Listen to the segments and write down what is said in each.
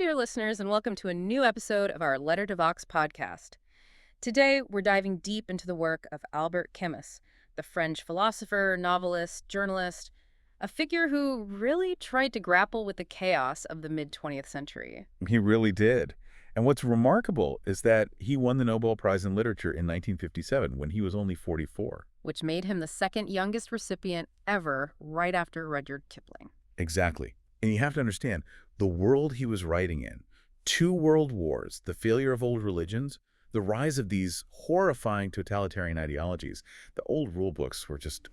dear listeners, and welcome to a new episode of our Letter to Vox podcast. Today, we're diving deep into the work of Albert Camus, the French philosopher, novelist, journalist, a figure who really tried to grapple with the chaos of the mid-20th century. He really did. And what's remarkable is that he won the Nobel Prize in Literature in 1957 when he was only 44. Which made him the second youngest recipient ever, right after Rudyard Kipling. Exactly. And you have to understand, the world he was writing in, 2 world wars, the failure of old religions, the rise of these horrifying totalitarian ideologies, the old rule books were just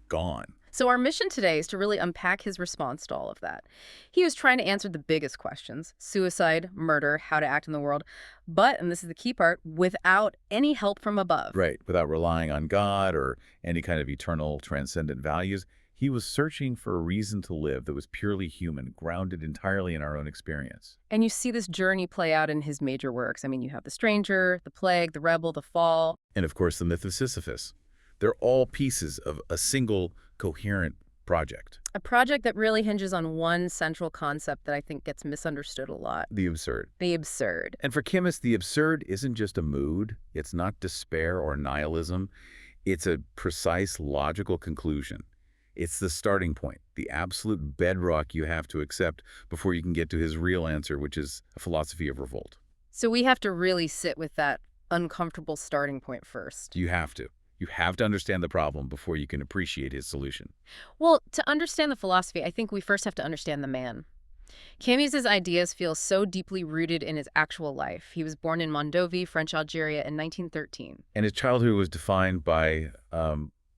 gone. So our mission today is to really unpack his response to all of that. He was trying to answer the biggest questions: suicide, murder, how to act in the world, but, and this is the key part, without any help from above. Right, without relying on God or any kind of eternal transcendent values. He was searching for a reason to live that was purely human, grounded entirely in our own experience. And you see this journey play out in his major works. I mean, you have The Stranger, The Plague, The Rebel, The Fall. And of course, the Myth of Sisyphus. They're all pieces of a single coherent project. A project that really hinges on one central concept that I think gets misunderstood a lot. The absurd. The absurd. And for Camus, the absurd isn't just a mood. It's not despair or nihilism. It's a precise, logical conclusion. It's the starting point, the absolute bedrock you have to accept before you can get to his real answer, which is a philosophy of revolt. So we have to really sit with that uncomfortable starting point first. You have to. You have to understand the problem before you can appreciate his solution. Well, to understand the philosophy, I think we first have to understand the man. Camus's ideas feel so deeply rooted in his actual life. He was born in Mondovi, French Algeria in 1913. And his childhood was defined by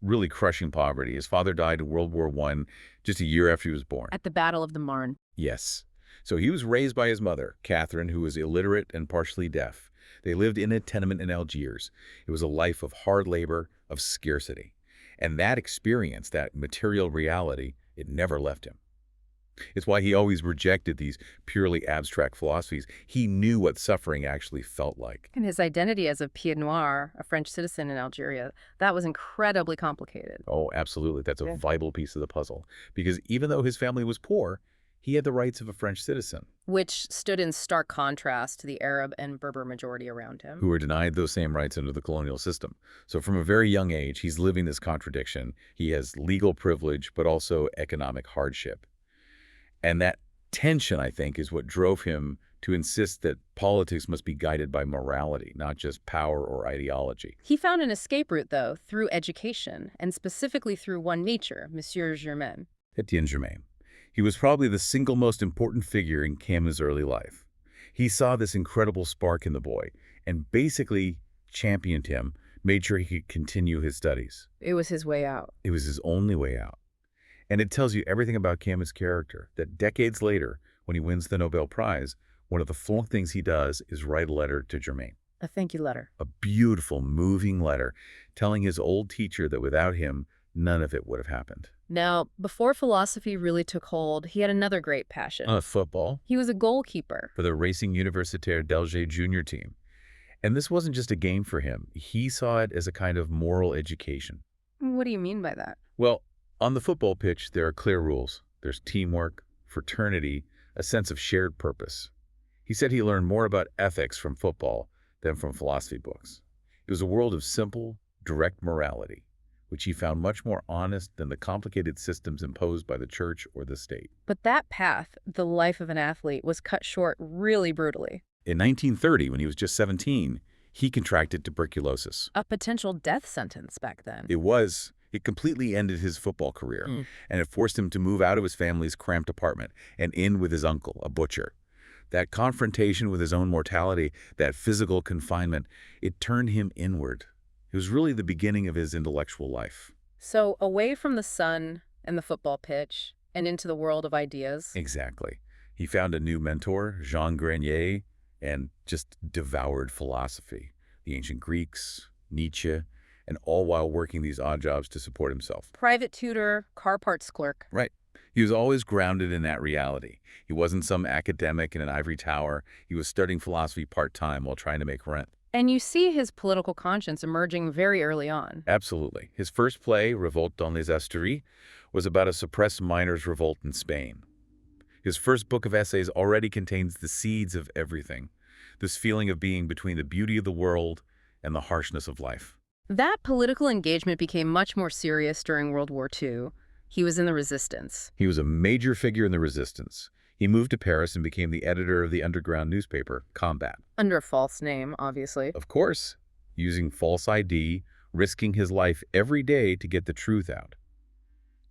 really crushing poverty. His father died in World War I just a year after he was born. At the Battle of the Marne. Yes. So he was raised by his mother, Catherine, who was illiterate and partially deaf. They lived in a tenement in Algiers. It was a life of hard labor, of scarcity. And that experience, that material reality, it never left him. It's why he always rejected these purely abstract philosophies. He knew what suffering actually felt like. And his identity as a Pied Noir, a French citizen in Algeria, that was incredibly complicated. Oh, absolutely. That's a Yeah. vital piece of the puzzle. Because even though his family was poor, he had the rights of a French citizen. Which stood in stark contrast to the Arab and Berber majority around him. Who were denied those same rights under the colonial system. So from a very young age, he's living this contradiction. He has legal privilege, but also economic hardship. And that tension, I think, is what drove him to insist that politics must be guided by morality, not just power or ideology. He found an escape route, though, through education, and specifically through one teacher, Monsieur Germain. Etienne Germain. He was probably the single most important figure in Camus' early life. He saw this incredible spark in the boy and basically championed him, made sure he could continue his studies. It was his way out. It was his only way out. And it tells you everything about Camus' character, that decades later, when he wins the Nobel Prize, one of the first things he does is write a letter to Germain. A thank you letter. A beautiful, moving letter telling his old teacher that without him, none of it would have happened. Now, before philosophy really took hold, he had another great passion. Football. He was a goalkeeper. For the Racing Universitaire d'Alger junior team. And this wasn't just a game for him. He saw it as a kind of moral education. What do you mean by that? Well, on the football pitch, there are clear rules. There's teamwork, fraternity, a sense of shared purpose. He said he learned more about ethics from football than from philosophy books. It was a world of simple, direct morality, which he found much more honest than the complicated systems imposed by the church or the state. But that path, the life of an athlete, was cut short really brutally. In 1930, when he was just 17, he contracted tuberculosis. A potential death sentence back then. It completely ended his football career, and it forced him to move out of his family's cramped apartment and in with his uncle, a butcher. That confrontation with his own mortality, that physical confinement, it turned him inward. It was really the beginning of his intellectual life. So away from the sun and the football pitch and into the world of ideas. Exactly. He found a new mentor, Jean Grenier, and just devoured philosophy, the ancient Greeks, Nietzsche, and all while working these odd jobs to support himself. Private tutor, car parts clerk. Right. He was always grounded in that reality. He wasn't some academic in an ivory tower. He was studying philosophy part-time while trying to make rent. And you see his political conscience emerging very early on. Absolutely. His first play, Revolt dans les Asturies, was about a suppressed miners' revolt in Spain. His first book of essays already contains the seeds of everything, this feeling of being between the beauty of the world and the harshness of life. That political engagement became much more serious during World War II. He was in the resistance. He was a major figure in the resistance. He moved to Paris and became the editor of the underground newspaper, Combat. Under a false name, obviously. Of course, using false ID, risking his life every day to get the truth out.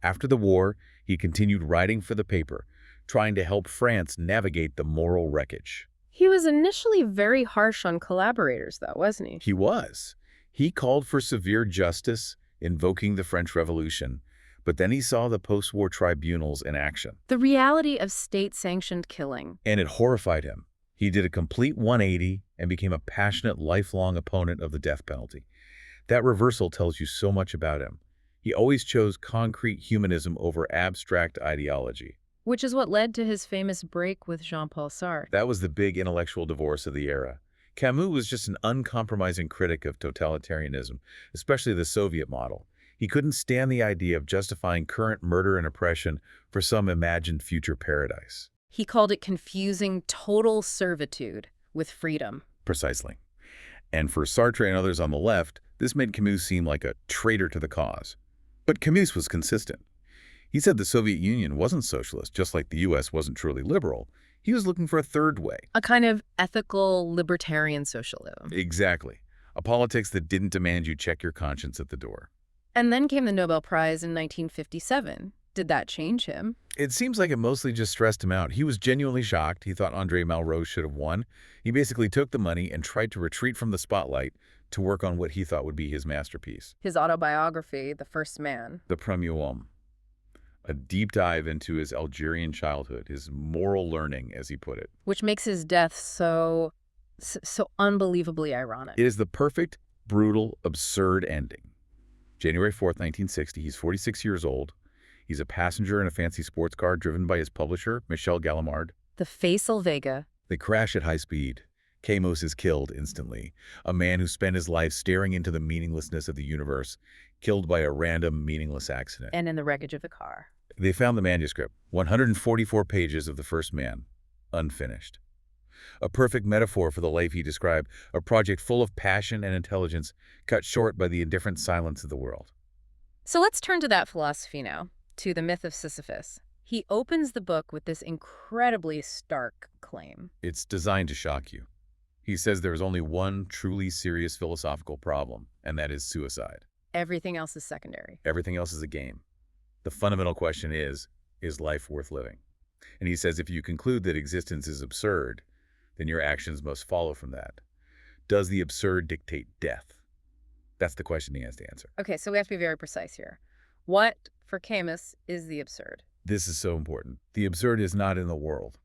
After the war, he continued writing for the paper, trying to help France navigate the moral wreckage. He was initially very harsh on collaborators, though, wasn't he? He was. He called for severe justice, invoking the French Revolution, but then he saw the post-war tribunals in action. The reality of state-sanctioned killing. And it horrified him. He did a complete 180 and became a passionate, lifelong opponent of the death penalty. That reversal tells you so much about him. He always chose concrete humanism over abstract ideology. Which is what led to his famous break with Jean-Paul Sartre. That was the big intellectual divorce of the era. Camus was just an uncompromising critic of totalitarianism, especially the Soviet model. He couldn't stand the idea of justifying current murder and oppression for some imagined future paradise. He called it confusing total servitude with freedom. Precisely. And for Sartre and others on the left, this made Camus seem like a traitor to the cause. But Camus was consistent. He said the Soviet Union wasn't socialist, just like the U.S. wasn't truly liberal. He was looking for a third way. A kind of ethical libertarian socialism. Exactly. A politics that didn't demand you check your conscience at the door. And then came the Nobel Prize in 1957. Did that change him? It seems like it mostly just stressed him out. He was genuinely shocked. He thought André Malraux should have won. He basically took the money and tried to retreat from the spotlight to work on what he thought would be his masterpiece. His autobiography, The First Man. The Premier Homme. A deep dive into his Algerian childhood, his moral learning, as he put it. Which makes his death so unbelievably ironic. It is the perfect, brutal, absurd ending. January 4th, 1960, he's 46 years old. He's a passenger in a fancy sports car driven by his publisher, Michel Gallimard. The Faisal Vega. They crash at high speed. Camus is killed instantly. A man who spent his life staring into the meaninglessness of the universe, killed by a random, meaningless accident. And in the wreckage of the car. They found the manuscript, 144 pages of The First Man, unfinished. A perfect metaphor for the life he described, a project full of passion and intelligence, cut short by the indifferent silence of the world. So let's turn to that philosophy now, to the Myth of Sisyphus. He opens the book with this incredibly stark claim. It's designed to shock you. He says there is only one truly serious philosophical problem, and that is suicide. Everything else is secondary. Everything else is a game. The fundamental question is life worth living? And he says if you conclude that existence is absurd, then your actions must follow from that. Does the absurd dictate death? That's the question he has to answer. Okay, so we have to be very precise here. What, for Camus, is the absurd? This is so important. The absurd is not in the world,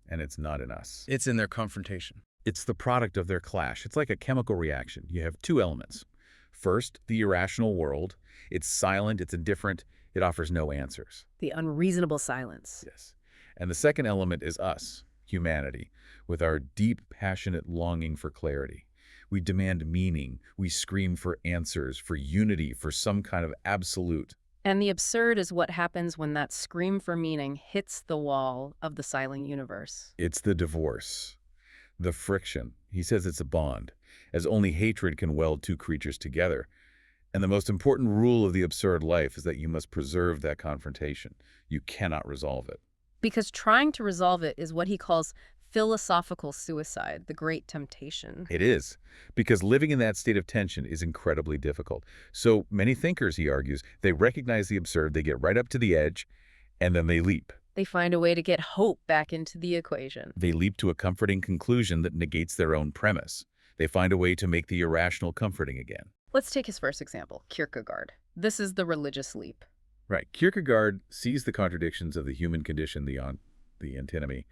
and it's not in us. It's in their confrontation. It's the product of their clash. It's like a chemical reaction. You have two elements. First, the irrational world. It's silent, it's indifferent, it offers no answers. The unreasonable silence. Yes. And the second element is us, humanity, with our deep, passionate longing for clarity. We demand meaning. We scream for answers, for unity, for some kind of absolute. And the absurd is what happens when that scream for meaning hits the wall of the silent universe. It's the divorce, the friction. He says it's a bond, as only hatred can weld two creatures together. And the most important rule of the absurd life is that you must preserve that confrontation. You cannot resolve it. Because trying to resolve it is what he calls philosophical suicide, the great temptation. It is, because living in that state of tension is incredibly difficult. So many thinkers, he argues, they recognize the absurd, they get right up to the edge, and then they leap. They find a way to get hope back into the equation. They leap to a comforting conclusion that negates their own premise. They find a way to make the irrational comforting again. Let's take his first example, Kierkegaard. This is the religious leap. Right. Kierkegaard sees the contradictions of the human condition, the antinomy,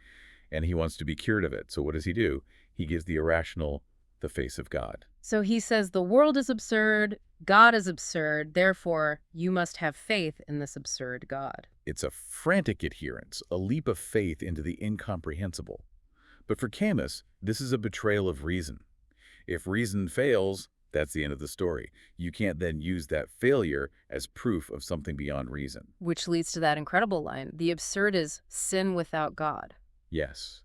and he wants to be cured of it. So what does he do? He gives the irrational the face of God. So he says the world is absurd, God is absurd, therefore you must have faith in this absurd God. It's a frantic adherence, a leap of faith into the incomprehensible. But for Camus, this is a betrayal of reason. If reason fails, That's the end of the story. You can't then use that failure as proof of something beyond reason. Which leads to that incredible line, the absurd is sin without God. Yes.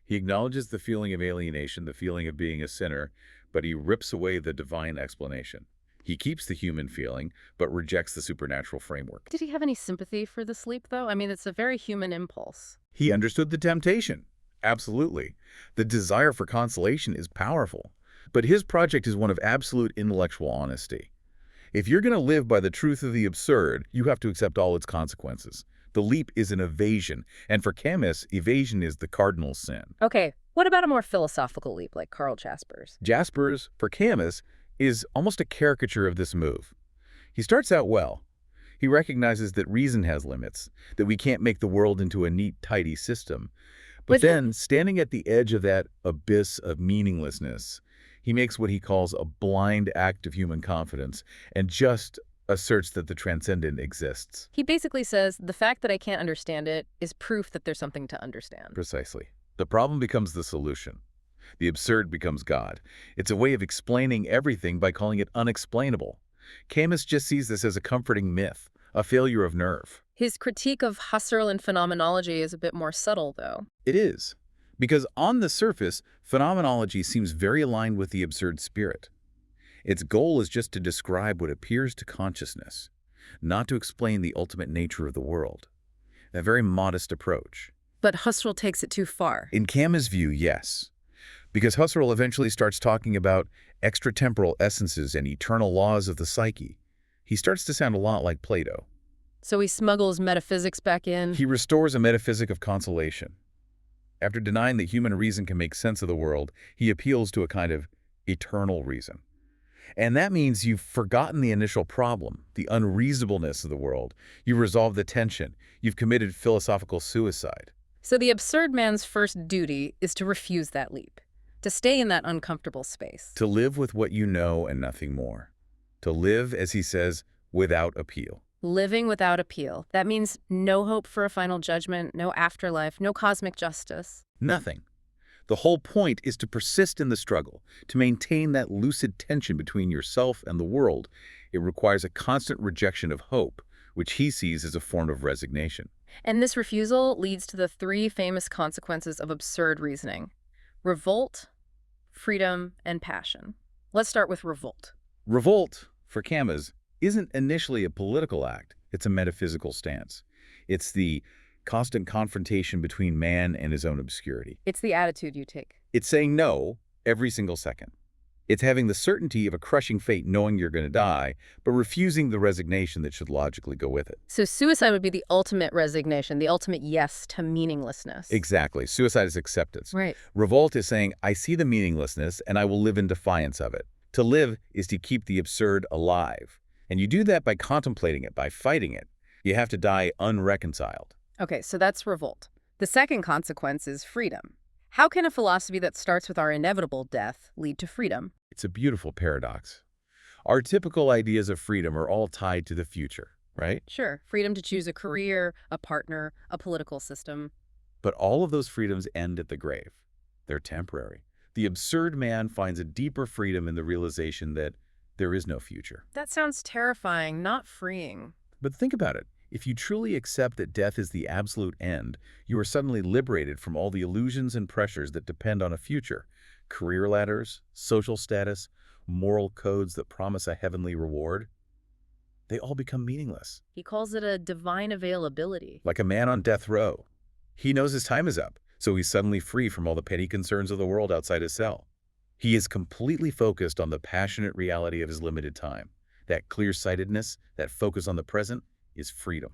He acknowledges the feeling of alienation, the feeling of being a sinner, but he rips away the divine explanation. He keeps the human feeling, but rejects the supernatural framework. Did he have any sympathy for the sleep, though? I mean, it's a very human impulse. He understood the temptation. Absolutely. The desire for consolation is powerful. But his project is one of absolute intellectual honesty. If you're going to live by the truth of the absurd, you have to accept all its consequences. The leap is an evasion, and for Camus, evasion is the cardinal sin. Okay, what about a more philosophical leap like Karl Jasper's? Jasper's, for Camus, is almost a caricature of this move. He starts out well. He recognizes that reason has limits, that we can't make the world into a neat, tidy system. But then, standing at the edge of that abyss of meaninglessness, he makes what he calls a blind act of human confidence and just asserts that the transcendent exists. He basically says, the fact that I can't understand it is proof that there's something to understand. Precisely. The problem becomes the solution. The absurd becomes God. It's a way of explaining everything by calling it unexplainable. Camus just sees this as a comforting myth, a failure of nerve. His critique of Husserl and phenomenology is a bit more subtle, though. It is. Because on the surface, phenomenology seems very aligned with the absurd spirit. Its goal is just to describe what appears to consciousness, not to explain the ultimate nature of the world. A very modest approach. But Husserl takes it too far. In Camus' view, yes. Because Husserl eventually starts talking about extratemporal essences and eternal laws of the psyche. He starts to sound a lot like Plato. So he smuggles metaphysics back in. He restores a metaphysic of consolation. After denying that human reason can make sense of the world, he appeals to a kind of eternal reason. And that means you've forgotten the initial problem, the unreasonableness of the world. You've resolved the tension. You've committed philosophical suicide. So the absurd man's first duty is to refuse that leap, to stay in that uncomfortable space. To live with what you know and nothing more. To live, as he says, without appeal. Living without appeal. That means no hope for a final judgment, no afterlife, no cosmic justice. Nothing. The whole point is to persist in the struggle, to maintain that lucid tension between yourself and the world. It requires a constant rejection of hope, which he sees as a form of resignation. And this refusal leads to the three famous consequences of absurd reasoning: revolt, freedom, and passion. Let's start with revolt. Revolt, for Camus, isn't initially a political act. It's a metaphysical stance. It's the constant confrontation between man and his own obscurity. It's the attitude you take. It's saying no every single second. It's having the certainty of a crushing fate knowing you're going to die, but refusing the resignation that should logically go with it. So suicide would be the ultimate resignation, the ultimate yes to meaninglessness. Exactly. Suicide is acceptance. Right. Revolt is saying, I see the meaninglessness and I will live in defiance of it. To live is to keep the absurd alive. And you do that by contemplating it, by fighting it. You have to die unreconciled. Okay, so that's revolt. The second consequence is freedom. How can a philosophy that starts with our inevitable death lead to freedom? It's a beautiful paradox. Our typical ideas of freedom are all tied to the future, right? Sure, freedom to choose a career, a partner, a political system. But all of those freedoms end at the grave. They're temporary. The absurd man finds a deeper freedom in the realization that there is no future. That sounds terrifying, not freeing. But think about it. If you truly accept that death is the absolute end, you are suddenly liberated from all the illusions and pressures that depend on a future. Career ladders, social status, moral codes that promise a heavenly reward. They all become meaningless. He calls it a divine availability. Like a man on death row. He knows his time is up, so he's suddenly free from all the petty concerns of the world outside his cell. He is completely focused on the passionate reality of his limited time. That clear-sightedness, that focus on the present, is freedom.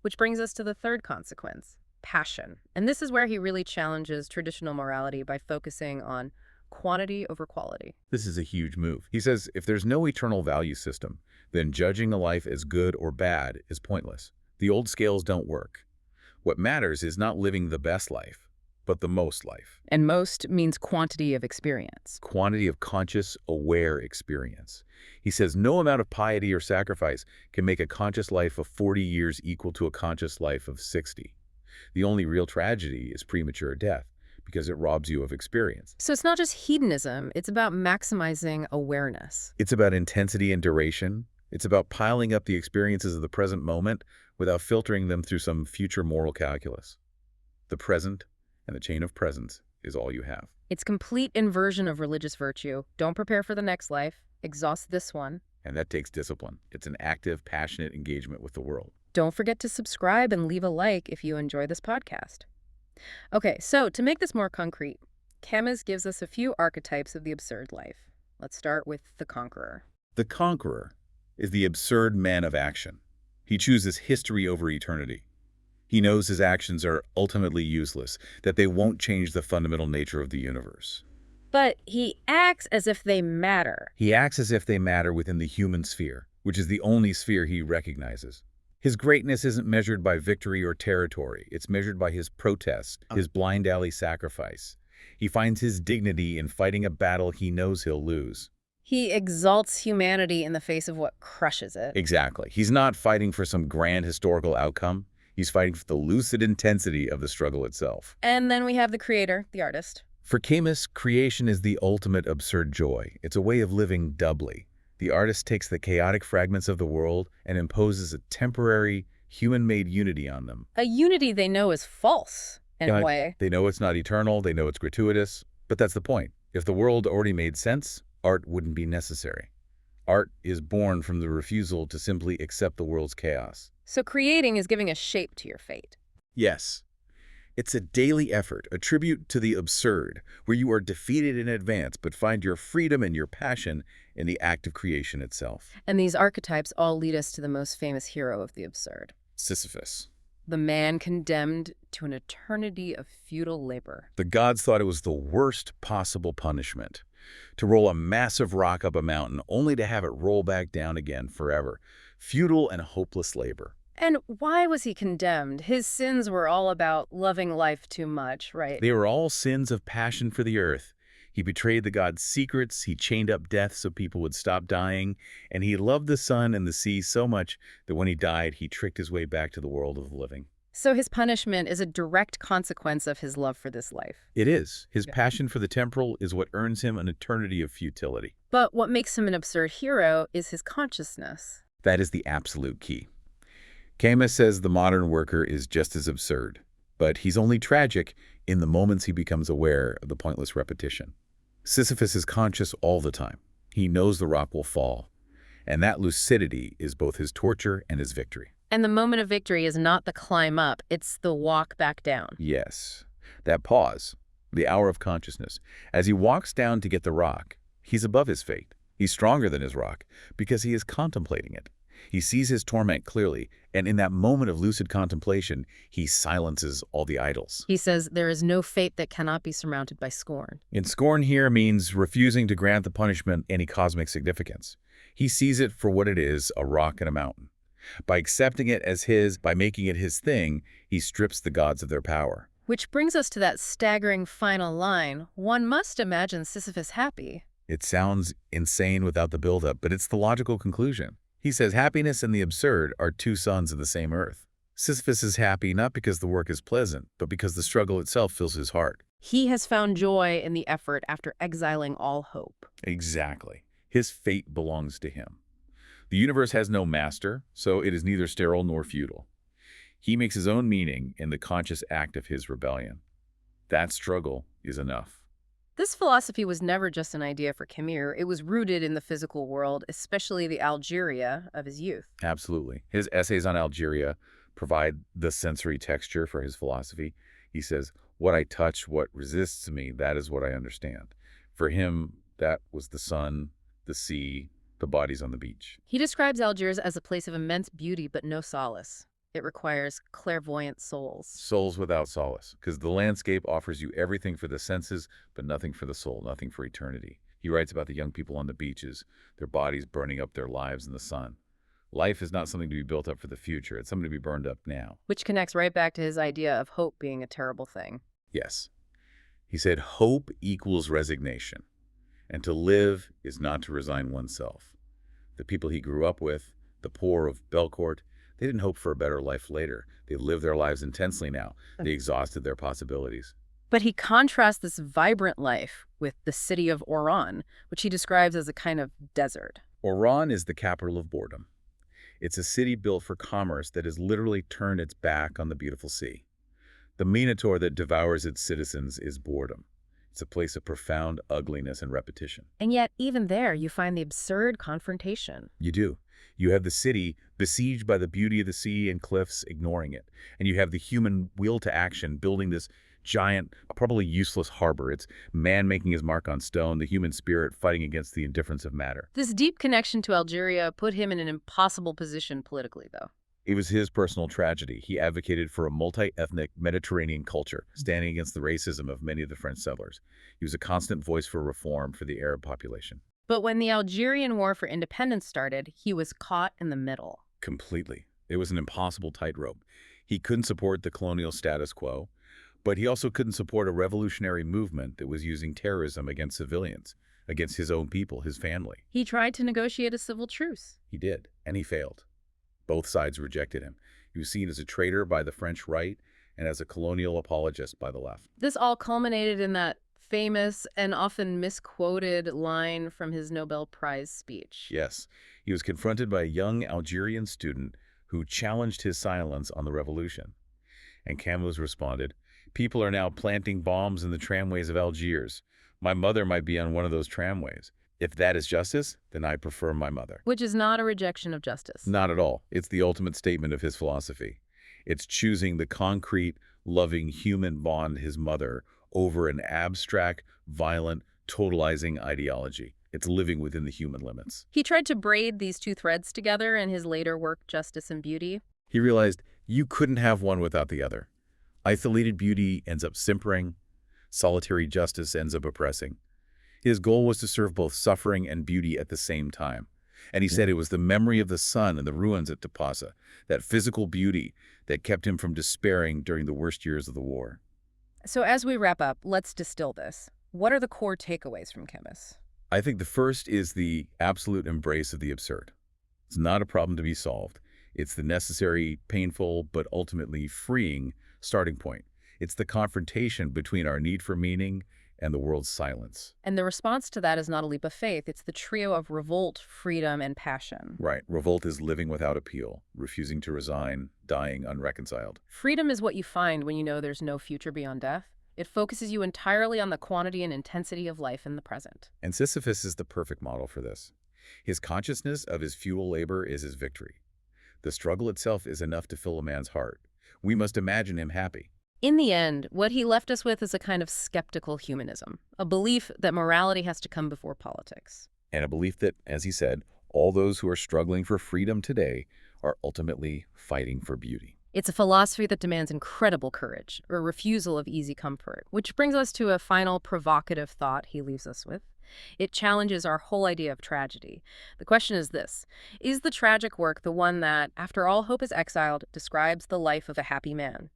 Which brings us to the third consequence, passion. And this is where he really challenges traditional morality by focusing on quantity over quality. This is a huge move. He says if there's no eternal value system, then judging a life as good or bad is pointless. The old scales don't work. What matters is not living the best life, but the most life. And most means quantity of experience. Quantity of conscious, aware experience. He says no amount of piety or sacrifice can make a conscious life of 40 years equal to a conscious life of 60. The only real tragedy is premature death, because it robs you of experience. So it's not just hedonism, it's about maximizing awareness. It's about intensity and duration. It's about piling up the experiences of the present moment without filtering them through some future moral calculus. The present and the chain of presence is all you have. It's complete inversion of religious virtue. Don't prepare for the next life. Exhaust this one. And that takes discipline. It's an active, passionate engagement with the world. Don't forget to subscribe and leave a like if you enjoy this podcast. Okay, so to make this more concrete, Camus gives us a few archetypes of the absurd life. Let's start with the conqueror. The conqueror is the absurd man of action. He chooses history over eternity. He knows his actions are ultimately useless, that they won't change the fundamental nature of the universe. But he acts as if they matter. He acts as if they matter within the human sphere, which is the only sphere he recognizes. His greatness isn't measured by victory or territory. It's measured by his protest, his blind alley sacrifice. He finds his dignity in fighting a battle he knows he'll lose. He exalts humanity in the face of what crushes it. Exactly. He's not fighting for some grand historical outcome. He's fighting for the lucid intensity of the struggle itself. And then we have the creator, the artist. For Camus, creation is the ultimate absurd joy. It's a way of living doubly. The artist takes the chaotic fragments of the world and imposes a temporary, human-made unity on them. A unity they know is false, in a way. They know it's not eternal, they know it's gratuitous, but that's the point. If the world already made sense, art wouldn't be necessary. Art is born from the refusal to simply accept the world's chaos. So creating is giving a shape to your fate. Yes. It's a daily effort, a tribute to the absurd, where you are defeated in advance but find your freedom and your passion in the act of creation itself. And these archetypes all lead us to the most famous hero of the absurd. Sisyphus. The man condemned to an eternity of futile labor. The gods thought it was the worst possible punishment, to roll a massive rock up a mountain only to have it roll back down again forever. Futile and hopeless labor. And why was he condemned? His sins were all about loving life too much, right? They were all sins of passion for the earth. He betrayed the gods' secrets, he chained up death so people would stop dying, and he loved the sun and the sea so much that when he died, he tricked his way back to the world of the living. So his punishment is a direct consequence of his love for this life. It is. His passion for the temporal is what earns him an eternity of futility. But what makes him an absurd hero is his consciousness. That is the absolute key. Camus says the modern worker is just as absurd, but he's only tragic in the moments he becomes aware of the pointless repetition. Sisyphus is conscious all the time. He knows the rock will fall, and that lucidity is both his torture and his victory. And the moment of victory is not the climb up, it's the walk back down. Yes, that pause, the hour of consciousness. As he walks down to get the rock, he's above his fate. He's stronger than his rock because he is contemplating it. He sees his torment clearly, and in that moment of lucid contemplation, he silences all the idols. He says there is no fate that cannot be surmounted by scorn. And scorn here means refusing to grant the punishment any cosmic significance. He sees it for what it is, a rock and a mountain. By accepting it as his, by making it his thing, he strips the gods of their power. Which brings us to that staggering final line. One must imagine Sisyphus happy. It sounds insane without the buildup, but it's the logical conclusion. He says happiness and the absurd are two sons of the same earth. Sisyphus is happy not because the work is pleasant, but because the struggle itself fills his heart. He has found joy in the effort after exiling all hope. Exactly. His fate belongs to him. The universe has no master, so it is neither sterile nor futile. He makes his own meaning in the conscious act of his rebellion. That struggle is enough. This philosophy was never just an idea for Camus. It was rooted in the physical world, especially the Algeria of his youth. Absolutely. His essays on Algeria provide the sensory texture for his philosophy. He says, what I touch, what resists me, that is what I understand. For him, that was the sun, the sea, the bodies on the beach. He describes Algiers as a place of immense beauty but no solace. It requires clairvoyant souls. Souls without solace, because the landscape offers you everything for the senses, but nothing for the soul, nothing for eternity. He writes about the young people on the beaches, their bodies burning up their lives in the sun. Life is not something to be built up for the future. It's something to be burned up now. Which connects right back to his idea of hope being a terrible thing. Yes. He said, hope equals resignation, and to live is not to resign oneself. The people he grew up with, the poor of Belcourt, they didn't hope for a better life later. They lived their lives intensely now. They exhausted their possibilities. But he contrasts this vibrant life with the city of Oran, which he describes as a kind of desert. Oran is the capital of boredom. It's a city built for commerce that has literally turned its back on the beautiful sea. The minotaur that devours its citizens is boredom. It's a place of profound ugliness and repetition. And yet, even there, you find the absurd confrontation. You do. You have the city besieged by the beauty of the sea and cliffs, ignoring it. And you have the human will to action building this giant, probably useless harbor. It's man making his mark on stone, the human spirit fighting against the indifference of matter. This deep connection to Algeria put him in an impossible position politically, though. It was his personal tragedy. He advocated for a multi-ethnic Mediterranean culture, standing against the racism of many of the French settlers. He was a constant voice for reform for the Arab population. But when the Algerian War for Independence started, he was caught in the middle. Completely. It was an impossible tightrope. He couldn't support the colonial status quo, but he also couldn't support a revolutionary movement that was using terrorism against civilians, against his own people, his family. He tried to negotiate a civil truce. He did, and he failed. Both sides rejected him. He was seen as a traitor by the French right and as a colonial apologist by the left. This all culminated in that famous and often misquoted line from his Nobel Prize speech. Yes, he was confronted by a young Algerian student who challenged his silence on the revolution. And Camus responded, "People are now planting bombs in the tramways of Algiers. My mother might be on one of those tramways. If that is justice, then I prefer my mother." Which is not a rejection of justice. Not at all. It's the ultimate statement of his philosophy. It's choosing the concrete, loving human bond, his mother, over an abstract, violent, totalizing ideology. It's living within the human limits. He tried to braid these two threads together in his later work, Justice and Beauty. He realized you couldn't have one without the other. Isolated beauty ends up simpering. Solitary justice ends up oppressing. His goal was to serve both suffering and beauty at the same time. And he said it was the memory of the sun and the ruins at Tapasa, that physical beauty that kept him from despairing during the worst years of the war. So as we wrap up, let's distill this. What are the core takeaways from Camus? I think the first is the absolute embrace of the absurd. It's not a problem to be solved. It's the necessary, painful, but ultimately freeing starting point. It's the confrontation between our need for meaning and the world's silence. And the response to that is not a leap of faith. It's the trio of revolt, freedom, and passion. Right. Revolt is living without appeal, refusing to resign, dying unreconciled. Freedom is what you find when you know there's no future beyond death. It focuses you entirely on the quantity and intensity of life in the present. And Sisyphus is the perfect model for this. His consciousness of his futile labor is his victory. The struggle itself is enough to fill a man's heart. We must imagine him happy. In the end, what he left us with is a kind of skeptical humanism, a belief that morality has to come before politics. And a belief that, as he said, all those who are struggling for freedom today are ultimately fighting for beauty. It's a philosophy that demands incredible courage, a refusal of easy comfort, which brings us to a final provocative thought he leaves us with. It challenges our whole idea of tragedy. The question is this: is the tragic work the one that, after all hope is exiled, describes the life of a happy man?